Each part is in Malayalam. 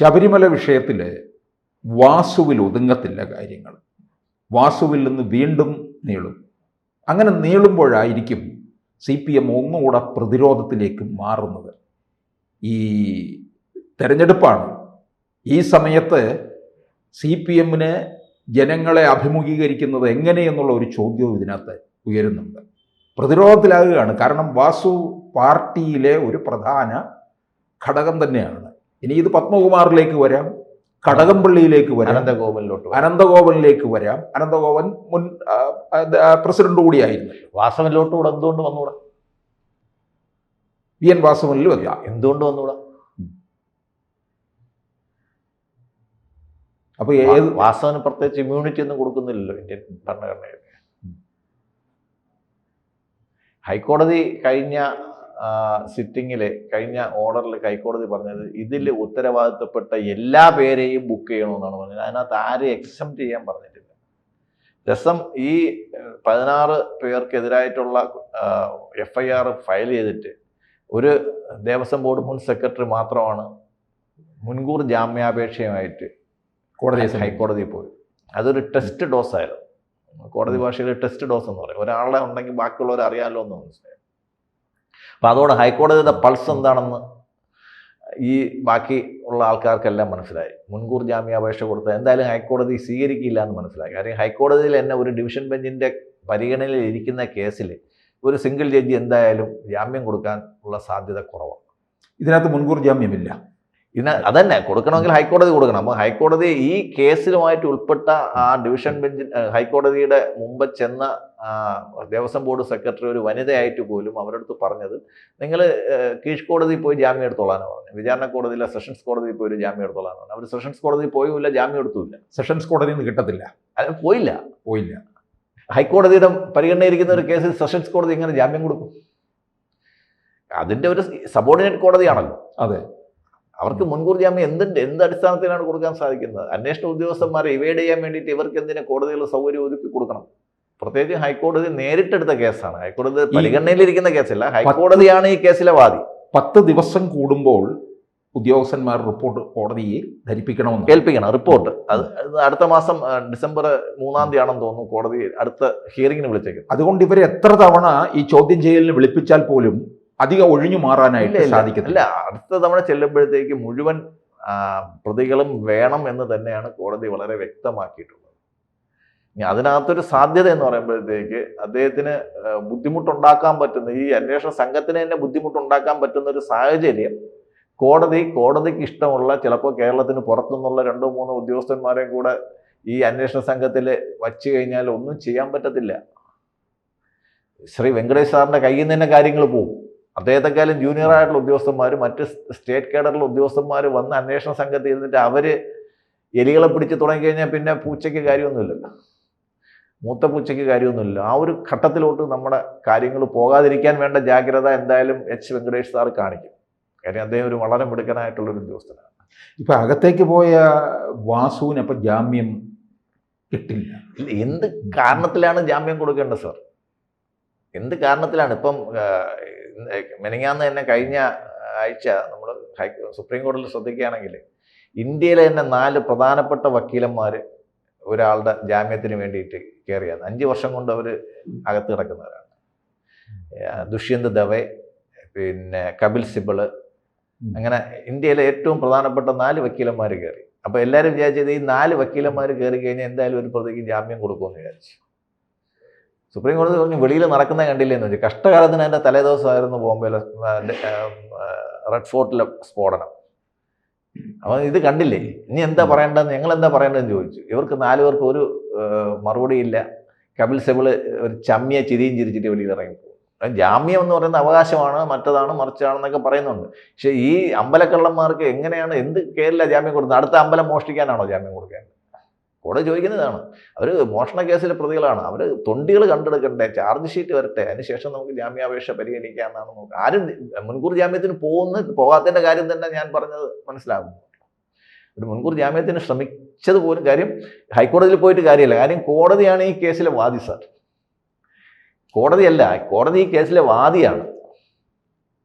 ശബരിമല വിഷയത്തിൽ വാസുവിൽ ഒതുങ്ങത്തില്ല കാര്യങ്ങൾ. വാസുവിൽ നിന്ന് വീണ്ടും നീളും. അങ്ങനെ നീളുമ്പോഴായിരിക്കും CPM ഒന്നുകൂടെ പ്രതിരോധത്തിലേക്ക് മാറുന്നത്. ഈ തെരഞ്ഞെടുപ്പാണ്. ഈ സമയത്ത് CPMന് ജനങ്ങളെ അഭിമുഖീകരിക്കുന്നത് എങ്ങനെയെന്നുള്ള ഒരു ചോദ്യവും ഇതിനകത്ത് ഉയരുന്നുണ്ട്. പ്രതിരോധത്തിലാകുകയാണ്. കാരണം വാസു പാർട്ടിയിലെ ഒരു പ്രധാന ഘടകം തന്നെയാണ്. ഇനി ഇത് പത്മകുമാറിലേക്ക് വരാം, കടകംപള്ളിയിലേക്ക് വരാം, അനന്തഗോപനിലേക്ക് വരാം. അനന്തഗോപൻ മുൻ പ്രസിഡന്റ് കൂടിയായിരുന്നു. വാസവനിലോട്ട് കൂടെ എന്തുകൊണ്ട് വന്നുകൂടാ? VN വാസവനിലും അല്ല, എന്തുകൊണ്ട് വന്നുകൂടാ? അപ്പൊ വാസവന് പ്രത്യേകിച്ച് ഇമ്മ്യൂണിറ്റി ഒന്നും കൊടുക്കുന്നില്ലല്ലോ ഇന്ത്യൻ ഭരണഘടനയിൽ. ഹൈക്കോടതി കഴിഞ്ഞ സിറ്റിങ്ങിലെ കഴിഞ്ഞ ഓർഡറിൽ ഹൈക്കോടതി പറഞ്ഞത് ഇതിൽ ഉത്തരവാദിത്തപ്പെട്ട എല്ലാ പേരെയും ബുക്ക് ചെയ്യണമെന്നാണ് പറഞ്ഞത്. അതിനകത്ത് ആരും എക്സംപ്റ്റ് ചെയ്യാൻ പറഞ്ഞിട്ടില്ല. രസം, ഈ 16 പേർക്കെതിരായിട്ടുള്ള FIR ഫയൽ ചെയ്തിട്ട് ഒരു ദേവസ്വം ബോർഡ് മുൻ സെക്രട്ടറി മാത്രമാണ് മുൻകൂർ ജാമ്യാപേക്ഷയുമായിട്ട് ഹൈക്കോടതിയിൽ പോയി. അതൊരു ടെസ്റ്റ് ഡോസ് ആയിരുന്നു. കോടതി ഭാഷയിൽ ടെസ്റ്റ് ഡോസ് എന്ന് പറയും. ഒരാളെ ഉണ്ടെങ്കിൽ ബാക്കിയുള്ളവർ അറിയാമല്ലോ എന്ന് മനസ്സിലായി. അപ്പം അതോടെ ഹൈക്കോടതിയുടെ പൾസ് എന്താണെന്ന് ഈ ബാക്കി ഉള്ള ആൾക്കാർക്കെല്ലാം മനസ്സിലായി. മുൻകൂർ ജാമ്യാപേക്ഷ കൊടുത്താൽ എന്തായാലും ഹൈക്കോടതി സ്വീകരിക്കില്ല എന്ന് മനസ്സിലായി. കാര്യം ഹൈക്കോടതിയിൽ തന്നെ ഒരു ഡിവിഷൻ ബെഞ്ചിൻ്റെ പരിഗണനയിൽ ഇരിക്കുന്ന കേസിൽ ഒരു സിംഗിൾ ജഡ്ജി എന്തായാലും ജാമ്യം കൊടുക്കാൻ ഉള്ള സാധ്യത കുറവാണ്. ഇതിനകത്ത് മുൻകൂർ ജാമ്യമില്ല. അതന്നെ കൊടുക്കണമെങ്കിൽ ഹൈക്കോടതി കൊടുക്കണം. അപ്പോൾ ഹൈക്കോടതി ഈ കേസിലുമായിട്ട് ഉൾപ്പെട്ട ആ ഡിവിഷൻ ബെഞ്ചിൽ ഹൈക്കോടതിയുടെ മുമ്പ് ചെന്ന ദേവസ്വം ബോർഡ് സെക്രട്ടറി ഒരു വനിതയായിട്ട് പോലും അവരടുത്ത് പറഞ്ഞത് നിങ്ങൾ കീഴ്ക്കോടതിയിൽ പോയി ജാമ്യം എടുത്തോളാനാണ് പറഞ്ഞത്. വിചാരണ കോടതിയിലെ സെഷൻസ് കോടതിയിൽ പോയി ഒരു ജാമ്യം എടുത്തോളാനാണ് പറഞ്ഞത്. അവർ സെഷൻസ് കോടതിയിൽ പോയില്ല, ജാമ്യം എടുത്തുമില്ല. സെഷൻസ് കോടതിയിൽ നിന്ന് കിട്ടത്തില്ല, പോയില്ല. ഹൈക്കോടതിയുടെ പരിഗണനയിരിക്കുന്ന ഒരു കേസിൽ സെഷൻസ് കോടതി എങ്ങനെ ജാമ്യം കൊടുക്കും? അതിൻ്റെ ഒരു സബോർഡിനേറ്റ് കോടതിയാണല്ലോ. അതെ, അവർക്ക് മുൻകൂർ ജാമ്യം എന്ത് അടിസ്ഥാനത്തിലാണ് കൊടുക്കാൻ സാധിക്കുന്നത്? അന്വേഷണ ഉദ്യോഗസ്ഥന്മാരെ ഇവൈഡ് ചെയ്യാൻ വേണ്ടിയിട്ട് ഇവർക്ക് എന്തിനാ കോടതികൾ സൗകര്യം ഒതുക്കി കൊടുക്കണം? പ്രത്യേകിച്ച് ഹൈക്കോടതി നേരിട്ടെടുത്ത കേസാണ്. ഹൈക്കോടതി പരിഗണനയിലിരിക്കുന്ന കേസല്ല, ഹൈക്കോടതിയാണ് ഈ കേസിലെ വാദി. 10 ദിവസം കൂടുമ്പോൾ ഉദ്യോഗസ്ഥന്മാർ റിപ്പോർട്ട് കോടതിയെ ധരിപ്പിക്കണം. റിപ്പോർട്ട് അത് അടുത്ത മാസം ഡിസംബർ 3-ാം തീയതി ആണെന്ന് തോന്നുന്നു കോടതി അടുത്ത ഹിയറിങ്ങിന് വിളിച്ചേക്കും. അതുകൊണ്ട് ഇവരെ എത്ര തവണ ഈ ചോദ്യം ചെയ്യലിന് വിളിപ്പിച്ചാൽ പോലും അധികം ഒഴിഞ്ഞു മാറാനായിട്ട് സാധിക്കത്തില്ല. അടുത്ത തവണ ചെല്ലുമ്പോഴത്തേക്ക് മുഴുവൻ പ്രതികളും വേണം എന്ന് തന്നെയാണ് കോടതി വളരെ വ്യക്തമാക്കിയിട്ടുള്ളത്. അതിനകത്തൊരു സാധ്യത എന്ന് പറയുമ്പോഴത്തേക്ക് അദ്ദേഹത്തിന് ബുദ്ധിമുട്ടുണ്ടാക്കാൻ പറ്റുന്ന, ഈ അന്വേഷണ സംഘത്തിന് തന്നെ ബുദ്ധിമുട്ടുണ്ടാക്കാൻ പറ്റുന്ന ഒരു സാഹചര്യം കോടതിക്ക് ഇഷ്ടമുള്ള, ചിലപ്പോൾ കേരളത്തിന് പുറത്തുനിന്നുള്ള 2-3 ഉദ്യോഗസ്ഥന്മാരെയും കൂടെ ഈ അന്വേഷണ സംഘത്തിൽ വച്ചു കഴിഞ്ഞാൽ ഒന്നും ചെയ്യാൻ പറ്റത്തില്ല. ശ്രീ വെങ്കടേഷ് സാറിൻ്റെ കയ്യിൽ നിന്ന് തന്നെ കാര്യങ്ങൾ പോകും. അദ്ദേഹത്തെക്കാളും ജൂനിയറായിട്ടുള്ള ഉദ്യോഗസ്ഥന്മാർ, മറ്റ് സ്റ്റേറ്റ് കേഡറിലുള്ള ഉദ്യോഗസ്ഥന്മാർ വന്ന് അന്വേഷണ സംഘത്തിൽ ഇരുന്നിട്ട് അവർ എലികളെ പിടിച്ച് തുടങ്ങിക്കഴിഞ്ഞാൽ പിന്നെ പൂച്ചയ്ക്ക് കാര്യമൊന്നുമില്ലല്ലോ, മൂത്ത പൂച്ചയ്ക്ക് കാര്യമൊന്നുമില്ല. ആ ഒരു ഘട്ടത്തിലോട്ട് നമ്മുടെ കാര്യങ്ങൾ പോകാതിരിക്കാൻ വേണ്ട ജാഗ്രത എന്തായാലും വെങ്കടേഷ് സാർ കാണിക്കും. കാര്യം അദ്ദേഹം ഒരു വളരെ മിടുക്കനായിട്ടുള്ളൊരു ഉദ്യോഗസ്ഥനാണ്. ഇപ്പം അകത്തേക്ക് പോയ വാസുവിന് അപ്പം ജാമ്യം കിട്ടില്ല. എന്ത് കാരണത്തിലാണ് ജാമ്യം കൊടുക്കേണ്ടത് സാർ? എന്ത് കാരണത്തിലാണ്? ഇപ്പം മെനങ്ങാന്ന് തന്നെ കഴിഞ്ഞ ആഴ്ച നമ്മൾ സുപ്രീം കോടതിയിൽ ശ്രദ്ധിക്കുകയാണെങ്കിൽ ഇന്ത്യയിലെ തന്നെ 4 പ്രധാനപ്പെട്ട വക്കീലന്മാർ ഒരാളുടെ ജാമ്യത്തിന് വേണ്ടിയിട്ട് കയറിയാണ്. 5 വർഷം കൊണ്ട് അവർ അകത്ത് കിടക്കുന്നവരാണ്. ദുഷ്യന്ത് ദവെ, പിന്നെ കപിൽ സിബള്, അങ്ങനെ ഇന്ത്യയിലെ ഏറ്റവും പ്രധാനപ്പെട്ട 4 വക്കീലന്മാർ കയറി. അപ്പോൾ എല്ലാവരും വിചാരിച്ചത് ഈ 4 വക്കീലന്മാർ കയറി കഴിഞ്ഞാൽ എന്തായാലും ഒരു പ്രതിക്ക് ജാമ്യം കൊടുക്കുമെന്ന് വിചാരിച്ചു. സുപ്രീം കോടതി പറഞ്ഞു വെളിയിൽ നടക്കുന്ന കണ്ടില്ലെന്ന് വെച്ചാൽ. കഷ്ടകാലത്തിന് അതിൻ്റെ തലേദിവസമായിരുന്നു ബോംബെയിലെ റെഡ് ഫോർട്ടിലെ സ്ഫോടനം. അപ്പോൾ ഇത് കണ്ടില്ലേ, ഇനി എന്താ പറയേണ്ടതെന്ന്, ഞങ്ങൾ എന്താ പറയേണ്ടതെന്ന് ചോദിച്ചു. ഇവർക്ക് 4 പേർക്ക് ഒരു മറുപടിയില്ല. കപിൽ സിബിള് ഒരു ചമ്മിയ ചിരിയും ചിരിച്ചിട്ട് വെളിയിൽ ഇറങ്ങിപ്പോകും. ജാമ്യം എന്ന് പറയുന്ന അവകാശമാണ്, മറ്റതാണ് മറിച്ചാണെന്നൊക്കെ പറയുന്നുണ്ട്. പക്ഷേ ഈ അമ്പലക്കള്ളന്മാർക്ക് എങ്ങനെയാണ്, എന്ത് കേരള ജാമ്യം കൊടുക്കുന്നത്? അടുത്ത അമ്പലം മോഷ്ടിക്കാനാണോ ജാമ്യം കൊടുക്കേണ്ടത്? കോടതി ചോദിക്കുന്നതാണ്. അവർ മോഷണ കേസിലെ പ്രതികളാണ്, അവർ തൊണ്ടികൾ കണ്ടെടുക്കണ്ടേ, ചാർജ് ഷീറ്റ് വരട്ടെ, അതിനുശേഷം നമുക്ക് ജാമ്യാപേക്ഷ പരിഗണിക്കാമെന്നാണ് നോക്കുക. ആരും മുൻകൂർ ജാമ്യത്തിന് പോകാത്തതിൻ്റെ കാര്യം തന്നെ ഞാൻ പറഞ്ഞത് മനസ്സിലാകുന്നു. ഒരു മുൻകൂർ ജാമ്യത്തിന് ശ്രമിച്ചത് പോലും കാര്യം ഹൈക്കോടതിയിൽ പോയിട്ട് കാര്യമില്ല. കാര്യം കോടതിയാണ് ഈ കേസിലെ വാദി സാർ, കോടതിയല്ല. കോടതി ഈ കേസിലെ വാദിയാണ്.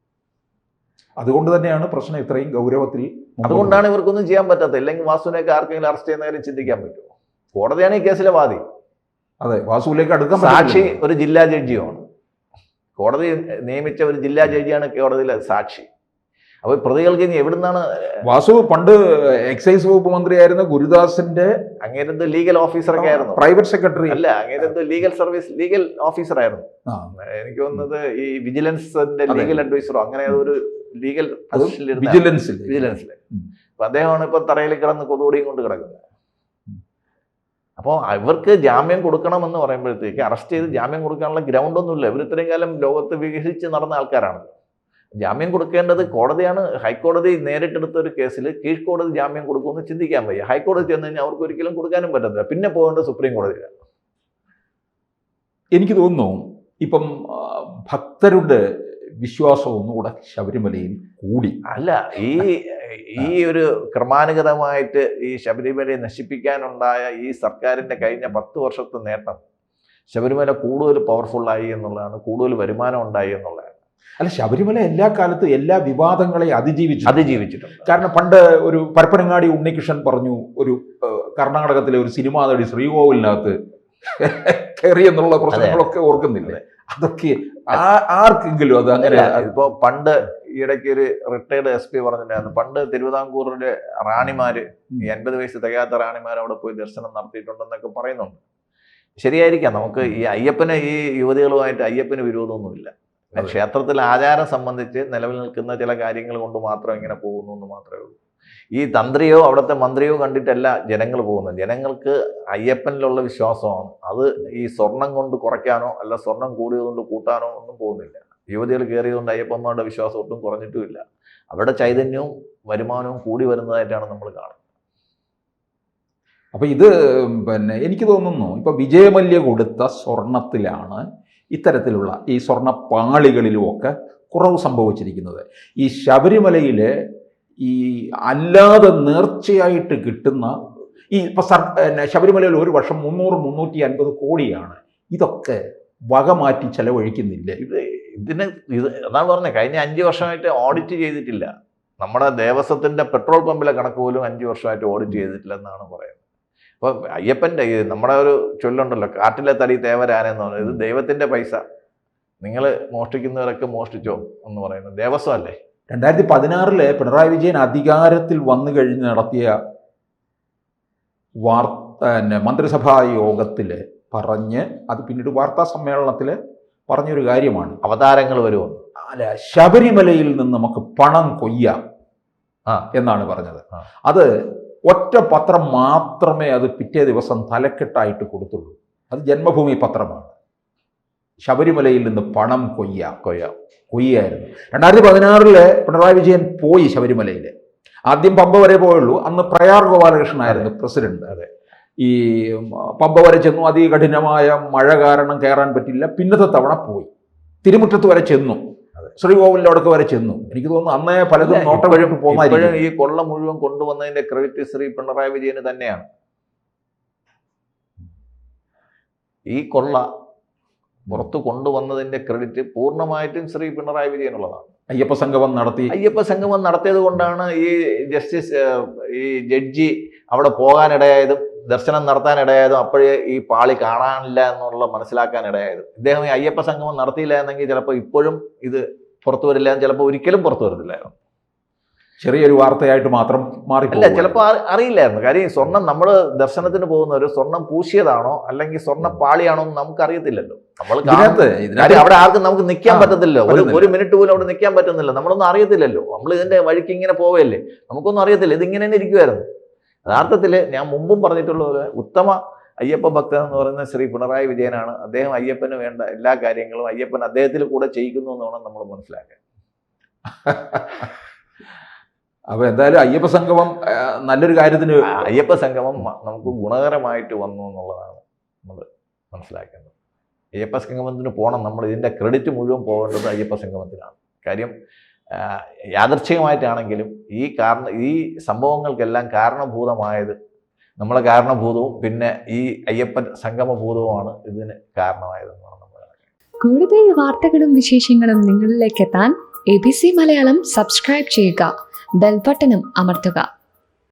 അതുകൊണ്ട് തന്നെയാണ് പ്രശ്നം ഇത്രയും ഗൗരവത്തിൽ അതുകൊണ്ടാണ് ഇവർക്കൊന്നും ചെയ്യാൻ പറ്റാത്തത്. ഇല്ലെങ്കിൽ വാസുവിനെയൊക്കെ ആർക്കെങ്കിലും അറസ്റ്റ് ചെയ്യുന്ന കാര്യം ചിന്തിക്കാൻ പറ്റുമോ? കോടതിയാണ് ഈ കേസിലെ വാദി. അതെ, വാസുവിലേക്ക് അടുക്കാൻ സാക്ഷി ഒരു ജില്ലാ ജഡ്ജിയുമാണ്. കോടതി നിയമിച്ച ഒരു ജില്ലാ ജഡ്ജിയാണ് കോടതിയിലെ സാക്ഷി. അപ്പോൾ പ്രതികൾക്ക് ഇനി എവിടുന്നാണ്? വാസു പണ്ട് എക്സൈസ് വകുപ്പ് മന്ത്രിയായിരുന്ന ഗുരുദാസിന്റെ അങ്ങേരത് ലീഗൽ ഓഫീസറൊക്കെ ആയിരുന്നു. പ്രൈവറ്റ് സെക്രട്ടറി അല്ല, അങ്ങേരത് ലീഗൽ ഓഫീസർ ആയിരുന്നു. എനിക്ക് തോന്നുന്നത് ഈ വിജിലൻസിന്റെ ലീഗൽ അഡ്വൈസറോ അങ്ങനെ ഒരു ലീഗൽ വിജിലൻസിൽ. അപ്പൊ അദ്ദേഹമാണ് ഇപ്പൊ തറയിൽ കിടന്ന് കൊതുകൂടിയും കൊണ്ട് കിടക്കുന്നത്. അപ്പോൾ ഇവർക്ക് ജാമ്യം കൊടുക്കണമെന്ന് പറയുമ്പോഴത്തേക്ക് അറസ്റ്റ് ചെയ്ത് ജാമ്യം കൊടുക്കാനുള്ള ഗ്രൗണ്ടൊന്നുമില്ല. ഇവർ ഇത്രയും കാലം ലോകത്ത് വികസിച്ച് നടന്ന ആൾക്കാരാണ്. ജാമ്യം കൊടുക്കേണ്ടത് കോടതിയാണ്. ഹൈക്കോടതി നേരിട്ടെടുത്ത ഒരു കേസിൽ കീഴ്ക്കോടതി ജാമ്യം കൊടുക്കുമെന്ന് ചിന്തിക്കാൻ വയ്യ. ഹൈക്കോടതി ചെന്ന് കഴിഞ്ഞാൽ അവർക്ക് ഒരിക്കലും കൊടുക്കാനും പറ്റത്തില്ല. പിന്നെ പോകേണ്ടത് സുപ്രീം കോടതിയിലാണ്. എനിക്ക് തോന്നുന്നു ഇപ്പം ഭക്തരുടെ വിശ്വാസം ഒന്നുകൂടെ ശബരിമലയിൽ കൂടി. അല്ല, ഈ ഒരു ക്രമാനുഗതമായിട്ട് ഈ ശബരിമലയെ നശിപ്പിക്കാനുണ്ടായ ഈ സർക്കാരിൻ്റെ കഴിഞ്ഞ 10 വർഷത്തെ നേട്ടം ശബരിമല കൂടുതൽ പവർഫുള്ളായി എന്നുള്ളതാണ്, കൂടുതൽ വരുമാനം ഉണ്ടായി എന്നുള്ളതാണ്. അല്ല, ശബരിമല എല്ലാ കാലത്തും എല്ലാ വിവാദങ്ങളെയും അതിജീവിച്ചിട്ടുണ്ട്. കാരണം പണ്ട് ഒരു പരപ്പനങ്ങാടി ഉണ്ണികൃഷ്ണൻ പറഞ്ഞു, ഒരു കർണാടകത്തിലെ ഒരു സിനിമാ നടി ശ്രീകോവിലിനകത്ത് കയറി എന്നുള്ള പ്രശ്നങ്ങളൊക്കെ ഓർക്കുന്നില്ലേ? അതൊക്കെ ആർക്കെങ്കിലും അത് അങ്ങനെ. ഇപ്പോൾ പണ്ട് ഈയിടയ്ക്ക് ഒരു റിട്ടയർഡ് SP പറഞ്ഞിട്ടുണ്ടായിരുന്നു, പണ്ട് തിരുവിതാംകൂറിലെ റാണിമാര് 80 വയസ്സ് തികയാത്ത റാണിമാർ അവിടെ പോയി ദർശനം നടത്തിയിട്ടുണ്ടെന്നൊക്കെ പറയുന്നുണ്ട്. ശരിയായിരിക്കാം. നമുക്ക് ഈ അയ്യപ്പന്, ഈ യുവതികളുമായിട്ട് അയ്യപ്പന് വിരോധമൊന്നുമില്ല. ക്ഷേത്രത്തിലെ ആചാരം സംബന്ധിച്ച് നിലവിൽ നിൽക്കുന്ന ചില കാര്യങ്ങൾ കൊണ്ട് മാത്രം ഇങ്ങനെ പോകുന്നു എന്ന് മാത്രമേ ഉള്ളൂ. ഈ തന്ത്രിയോ അവിടുത്തെ മന്ത്രിയോ കണ്ടിട്ടല്ല ജനങ്ങൾ പോകുന്നത്. ജനങ്ങൾക്ക് അയ്യപ്പനിലുള്ള വിശ്വാസമാണ്. അത് ഈ സ്വർണം കൊണ്ട് കുറയ്ക്കാനോ അല്ല സ്വർണം കൂടിയതുകൊണ്ട് കൂട്ടാനോ ഒന്നും പോകുന്നില്ല. യുവതികൾ കയറിയതുകൊണ്ട് അയ്യപ്പന്മാരുടെ വിശ്വാസം ഒട്ടും കുറഞ്ഞിട്ടുമില്ല. അവരുടെ ചൈതന്യവും വരുമാനവും കൂടി വരുന്നതായിട്ടാണ് നമ്മൾ കാണുന്നത്. അപ്പൊ ഇത് എനിക്ക് തോന്നുന്നു ഇപ്പൊ വിജയമല്യ കൊടുത്ത സ്വർണത്തിലാണ് ഇത്തരത്തിലുള്ള ഈ സ്വർണ്ണപ്പാളികളിലുമൊക്കെ കുറവ് സംഭവിച്ചിരിക്കുന്നത്. ഈ ശബരിമലയിലെ ഈ അല്ലാതെ നേർച്ചയായിട്ട് കിട്ടുന്ന ഈ ഇപ്പൊ ശബരിമലയിൽ ഒരു വർഷം 300-350 കോടിയാണ്. ഇതൊക്കെ വകമാറ്റി ചെലവഴിക്കുന്നില്ല. അതാണ് പറഞ്ഞത്, കഴിഞ്ഞ 5 വർഷമായിട്ട് ഓഡിറ്റ് ചെയ്തിട്ടില്ല. നമ്മുടെ ദേവസ്വത്തിന്റെ പെട്രോൾ പമ്പിലെ കണക്ക് പോലും 5 വർഷമായിട്ട് ഓഡിറ്റ് ചെയ്തിട്ടില്ല എന്നാണ് പറയുന്നത്. അപ്പോൾ അയ്യപ്പൻ്റെ നമ്മുടെ ഒരു ചൊല്ലുണ്ടല്ലോ, കാട്ടിലെ തടി തേവരാനെന്ന് പറയുന്നത്, ഇത് ദൈവത്തിന്റെ പൈസ, നിങ്ങൾ മോഷ്ടിക്കുന്നവരൊക്കെ മോഷ്ടിച്ചോ എന്ന് പറയുന്നത് ദേവസ്വം അല്ലേ. 2016 പിണറായി വിജയൻ അധികാരത്തിൽ വന്നു കഴിഞ്ഞ് നടത്തിയ മന്ത്രിസഭാ യോഗത്തിൽ പറഞ്ഞ്, അത് പിന്നീട് വാർത്താ സമ്മേളനത്തിൽ പറഞ്ഞൊരു കാര്യമാണ്, അവതാരങ്ങൾ വരുമോ. അല്ല, ശബരിമലയിൽ നിന്ന് നമുക്ക് പണം കൊയ്യാം എന്നാണ് പറഞ്ഞത്. അത് ഒറ്റ പത്രം മാത്രമേ അത് പിറ്റേ ദിവസം തലക്കെട്ടായിട്ട് കൊടുത്തുള്ളൂ. അത് ജന്മഭൂമി പത്രമാണ്. ശബരിമലയിൽ നിന്ന് പണം കൊയ്യായിരുന്നു. 2016 പിണറായി വിജയൻ പോയി ശബരിമലയിൽ. ആദ്യം പമ്പ വരെ പോയുള്ളൂ. അന്ന് പ്രയാർ ഗോപാലകൃഷ്ണനായിരുന്നു പ്രസിഡന്റ്. അതെ, ഈ പമ്പ വരെ ചെന്നു. അതികഠിനമായ മഴ കാരണം കയറാൻ പറ്റില്ല. പിന്നത്തെ തവണ പോയി തിരുമുറ്റത്ത് വരെ ചെന്നു, ശ്രീകോവിലിൻ്റെ അടുക്ക് വരെ ചെന്നു. എനിക്ക് തോന്നുന്നു അന്നേ പലതും നോട്ടം പോകുന്ന. ഈ കൊള്ള മുഴുവൻ കൊണ്ടുവന്നതിന്റെ ക്രെഡിറ്റ് ശ്രീ പിണറായി വിജയന് തന്നെയാണ്. ഈ കൊള്ള പുറത്ത് കൊണ്ടുവന്നതിന്റെ ക്രെഡിറ്റ് പൂർണ്ണമായിട്ടും ശ്രീ പിണറായി വിജയനുള്ളതാണ്. അയ്യപ്പ സംഗമം നടത്തിയത് കൊണ്ടാണ് ഈ ജഡ്ജി അവിടെ പോകാനിടയായതും ദർശനം നടത്താനിടയായതും അപ്പോഴേ ഈ പാളി കാണാനില്ല എന്നുള്ള മനസ്സിലാക്കാനിടയായതും. ഇദ്ദേഹം ഈ അയ്യപ്പ സംഗമം നടത്തിയില്ല എന്നെങ്കിൽ ചിലപ്പോൾ ഇപ്പോഴും ഇത് പുറത്തു വരില്ല, ചിലപ്പോൾ ഒരിക്കലും പുറത്തു വരത്തില്ലായിരുന്നു. ചെറിയൊരു വാർത്തയായിട്ട് മാത്രം അല്ല, ചിലപ്പോൾ അറിയില്ലായിരുന്നു. കാര്യം ഈ സ്വർണം, നമ്മൾ ദർശനത്തിന് പോകുന്നവർ സ്വർണം പൂശിയതാണോ അല്ലെങ്കിൽ സ്വർണ്ണ പാളിയാണോ എന്ന് നമുക്ക് അറിയത്തില്ലല്ലോ. അവിടെ ആർക്കും നമുക്ക് നിൽക്കാൻ പറ്റത്തില്ല. ഒരു മിനിറ്റ് പോലും അവിടെ നിൽക്കാൻ പറ്റുന്നില്ല. നമ്മളൊന്നും അറിയത്തില്ലല്ലോ. നമ്മൾ ഇതിന്റെ വഴിക്ക് ഇങ്ങനെ പോവല്ലേ, നമുക്കൊന്നും അറിയത്തില്ല. ഇതിങ്ങനെ തന്നെ ഇരിക്കുമായിരുന്നു. യഥാർത്ഥത്തിൽ ഞാൻ മുമ്പും പറഞ്ഞിട്ടുള്ള പോലെ ഉത്തമ അയ്യപ്പ ഭക്തൻ എന്ന് പറയുന്ന ശ്രീ പിണറായി വിജയനാണ്. അദ്ദേഹം അയ്യപ്പന് വേണ്ട എല്ലാ കാര്യങ്ങളും അയ്യപ്പൻ അദ്ദേഹത്തിൽ കൂടെ ചെയ്യിക്കുന്നു എന്ന് വേണം നമ്മൾ മനസ്സിലാക്കാൻ. അപ്പോൾ എന്തായാലും അയ്യപ്പ സംഗമം നല്ലൊരു കാര്യത്തിന്, അയ്യപ്പ സംഗമം നമുക്ക് ഗുണകരമായിട്ട് വന്നു എന്നുള്ളതാണ് നമ്മൾ മനസ്സിലാക്കേണ്ടത്. അയ്യപ്പ സംഗമത്തിന് പോകണം. നമ്മൾ ഇതിൻ്റെ ക്രെഡിറ്റ് മുഴുവൻ പോകേണ്ടത് അയ്യപ്പ സംഗമത്തിനാണ്. കാര്യം യാദൃച്ഛികമായിട്ടാണെങ്കിലും ഈ സംഭവങ്ങൾക്കെല്ലാം കാരണഭൂതമായത് നമ്മളെ കാരണഭൂതവും പിന്നെ ഈ അയ്യപ്പൻ സംഗമഭൂതവുമാണ് ഇതിന് കാരണമായതെന്നാണ് നമ്മൾ. കൂടുതൽ വാർത്തകളും വിശേഷങ്ങളും നിങ്ങളിലേക്ക് എത്താൻ ABC മലയാളം സബ്സ്ക്രൈബ് ചെയ്യുക, ബെൽ ബട്ടണും അമർത്തുക.